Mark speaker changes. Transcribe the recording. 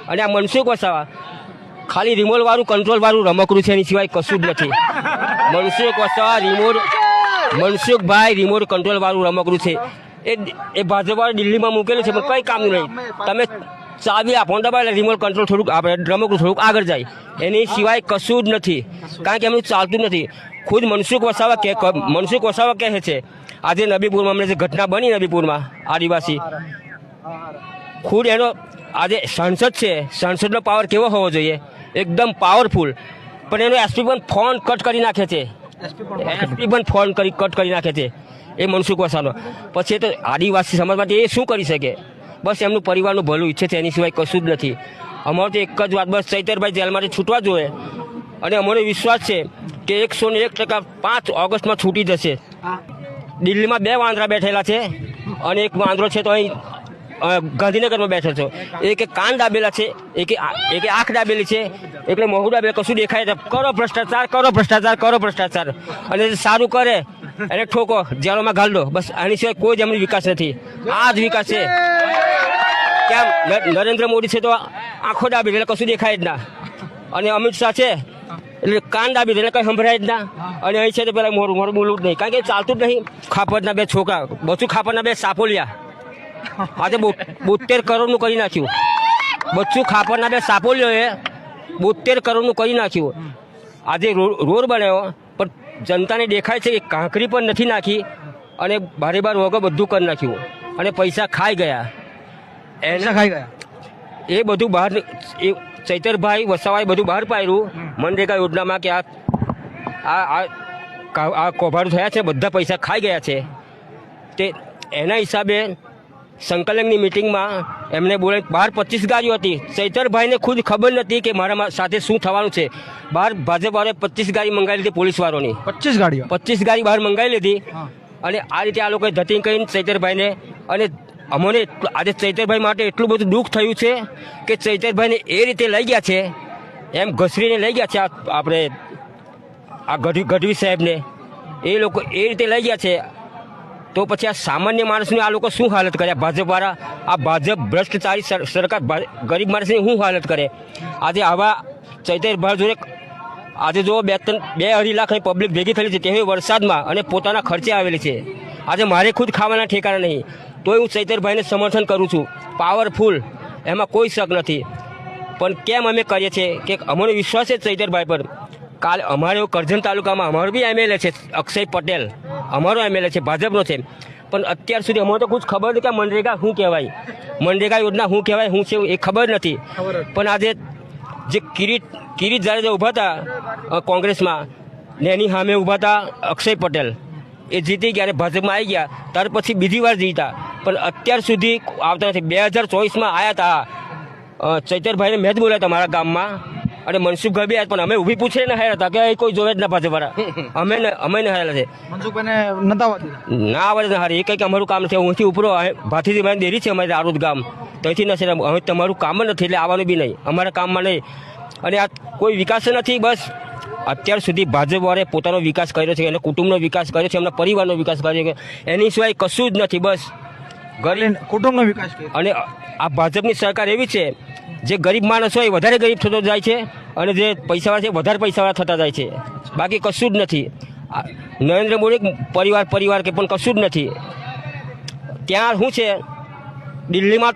Speaker 1: અને આ મનસુખ વસાવા ખાલી રિમોટવાળું કંટ્રોલવાળું રમકડું છે, એની સિવાય કશું જ નથી. મનસુખ વસાવા મનસુખભાઈ રિમોટ કંટ્રોલવાળું રમકડું છે. એ ભાજપવાળા દિલ્હીમાં મૂકેલું છે, પણ કંઈ કામનું નહીં. તમે ચાવી આપો દબાવે રિમોટ કંટ્રોલ થોડુંક આપણે રમકડું થોડુંક આગળ જાય, એની સિવાય કશું જ નથી. કારણ કે એમનું ચાલતું નથી. ખુદ મનસુખ વસાવા કહે છે આજે નબીપુરમાં અમને જે ઘટના બની નબીપુરમાં આદિવાસી, ખુદ એનો આજે સાંસદ છે, સાંસદનો પાવર કેવો હોવો જોઈએ, એકદમ પાવરફુલ, પણ એનો એસપી પણ ફોન કટ કરી નાખે છે. એસપી પણ ફોન કટ કરી નાખે છે એ મનસુખ વસાવાનો. પછી એ તો આદિવાસી સમાજ માટે એ શું કરી શકે? બસ એમનું પરિવારનું ભલું ઈચ્છે છે, એની સિવાય કશું જ નથી. અમારું તો એક જ વાત, બસ ચૈતરભાઈ જેલમાંથી છૂટવા જોઈએ. અને અમને વિશ્વાસ છે કે 101% 5 ઓગસ્ટમાં છૂટી જશે. દિલ્હીમાં 2 વાંદરા બેઠેલા છે અને એક વાંદરો છે તો અહીં ગાંધીનગરમાં બેઠો છો. એક કાન દાબેલા છે, એક આંખ દાબેલી છે, એટલે મોઢું દાબેલું, કશું દેખાય. કરો ભ્રષ્ટાચાર, કરો ભ્રષ્ટાચાર, કરો ભ્ષ્ટાચાર. અને સારું કરે એને ઠોકો, જેલોમાં ઘાલ દો. બસ આની સિવાય કોઈ જ એમની વિકાસ નથી. આ જ વિકાસ છે. કેમ નરેન્દ્ર મોદી છે તો આંખો દાબી એટલે કશું દેખાય જ ના, અને અમિત શાહ છે એટલે કાન દાબી એટલે કંઈ સંભળાય જ ના, અને અહીં છે તો પેલા મોડું બોલવું જ નહીં, કારણ કે ચાલતું જ નહીં. ખાપરના 2 છોકરા, બધું ખાપરના 2 સાપોલિયા આજે 72 કરોડનું કરી નાખ્યું. બચ્ચું ખાપરના 2 સાપોલિયોએ 72 કરોડનું કરી નાખ્યું. આજે રોડ બનાવ્યો, પણ જનતાને દેખાય છે કે કાંકરી પણ નથી નાખી, અને બારે બાર વગર બધું કરી નાખ્યું, અને પૈસા ખાઈ ગયા. એ બધું બહાર, એ ચૈતરભાઈ વસાવાએ બધું બહાર પાડ્યું મનરેગા યોજનામાં કે આ કૌભાંડ થયા છે, બધા પૈસા ખાઈ ગયા છે. તે એના હિસાબે સંકલનની મિટિંગમાં એમને બોલે બહાર 25 ગાડીઓ હતી. ચૈતરભાઈને ખુદ ખબર નથી કે મારા સાથે શું થવાનું છે. બહાર ભાજપવાળાએ 25 ગાડી મંગાવી લીધી, પોલીસવાળાની 25 ગાડી બહાર મંગાવી લીધી. અને આ રીતે આ લોકોએ ધતિંગ કરીને ચૈતરભાઈને, અને અમને આજે ચૈતરભાઈ માટે એટલું બધું દુઃખ થયું છે કે ચૈતરભાઈને એ રીતે લઈ ગયા છે, એમ ઘસરીને લઈ ગયા છે. આપણે આ ગઢવી સાહેબને એ લોકો એ રીતે લઈ ગયા છે, તો પછી આ સામાન્ય માણસની આ લોકો શું હાલત કરે? ભાજપવાળા, આ ભાજપ ભ્રષ્ટાચારી સરકાર ગરીબ માણસની શું હાલત કરે? આજે આવા ચૈતરભાઈ જોડે આજે જો 2-2.5 લાખની પબ્લિક ભેગી થયેલી છે, તે વરસાદમાં અને પોતાના ખર્ચે આવેલી છે. આજે મારે ખુદ ખાવાના ઠેકાણા નહીં, તોય હું ચૈતરભાઈને સમર્થન કરું છું. પાવરફુલ, એમાં કોઈ શક નથી. પણ કેમ અમે કરીએ છીએ કે અમને વિશ્વાસ છે ચૈતરભાઈ પર. કાલે અમારે કરજણ તાલુકામાં અમારો બી એમએલએ છે અક્ષય પટેલ, અમારો એમએલએ છે, ભાજપનો છે. પણ અત્યાર સુધી અમને તો કુછ ખબર નથી કે મનરેગા શું કહેવાય, મનરેગા યોજના શું કહેવાય, શું છે એ ખબર નથી. પણ આજે જે કિરીટ જાડેજા ઊભા હતા કોંગ્રેસમાં, ને એની સામે ઊભા હતા અક્ષય પટેલ, એ જીતી ગયા અને ભાજપમાં આવી ગયા. ત્યાર પછી બીજી વાર જીતા, પણ અત્યાર સુધી આવતા નથી. 2024માં આવ્યા હતા ચૈતરભાઈને મેં જ બોલ્યા હતા મારા ગામમાં, અને મનસુખભાઈ બી આવ્યા, પણ અમે ઊભી પૂછે ને હાર્યા હતા કે કોઈ જોવે જ ના ભાજપવાળા. અમે ને હારેલા છે.
Speaker 2: મનસુખભાઈને ના
Speaker 1: આવડે ના હારે, એ કંઈક અમારું કામ છે. અહીંથી ઉપરો ભાથીથી મારી દેરી છે અમારી આરોદ ગામ, ત્યાંથી નથી. હવે તમારું કામ જ નથી, એટલે આવવાનું બી નહીં, અમારા કામમાં નહીં. અને આ કોઈ વિકાસ નથી. બસ અત્યાર સુધી ભાજપવાળાએ પોતાનો વિકાસ કર્યો છે, એના કુટુંબનો વિકાસ કર્યો છે, એમના પરિવારનો વિકાસ કર્યો છે, એની સિવાય કશું જ નથી. બસ ગરીબ
Speaker 2: કુટુંબનો વિકાસ.
Speaker 1: અને આ ભાજપની સરકાર એવી છે, જે ગરીબ માણસ હોય વધારે ગરીબ થતો જાય છે, અને જે પૈસાવાળા છે વધારે પૈસાવાળા થતા જાય છે. બાકી કશું જ નથી. નરેન્દ્ર મોદી પરિવાર કે પણ કશું જ નથી. ત્યાં શું છે દિલ્હીમાં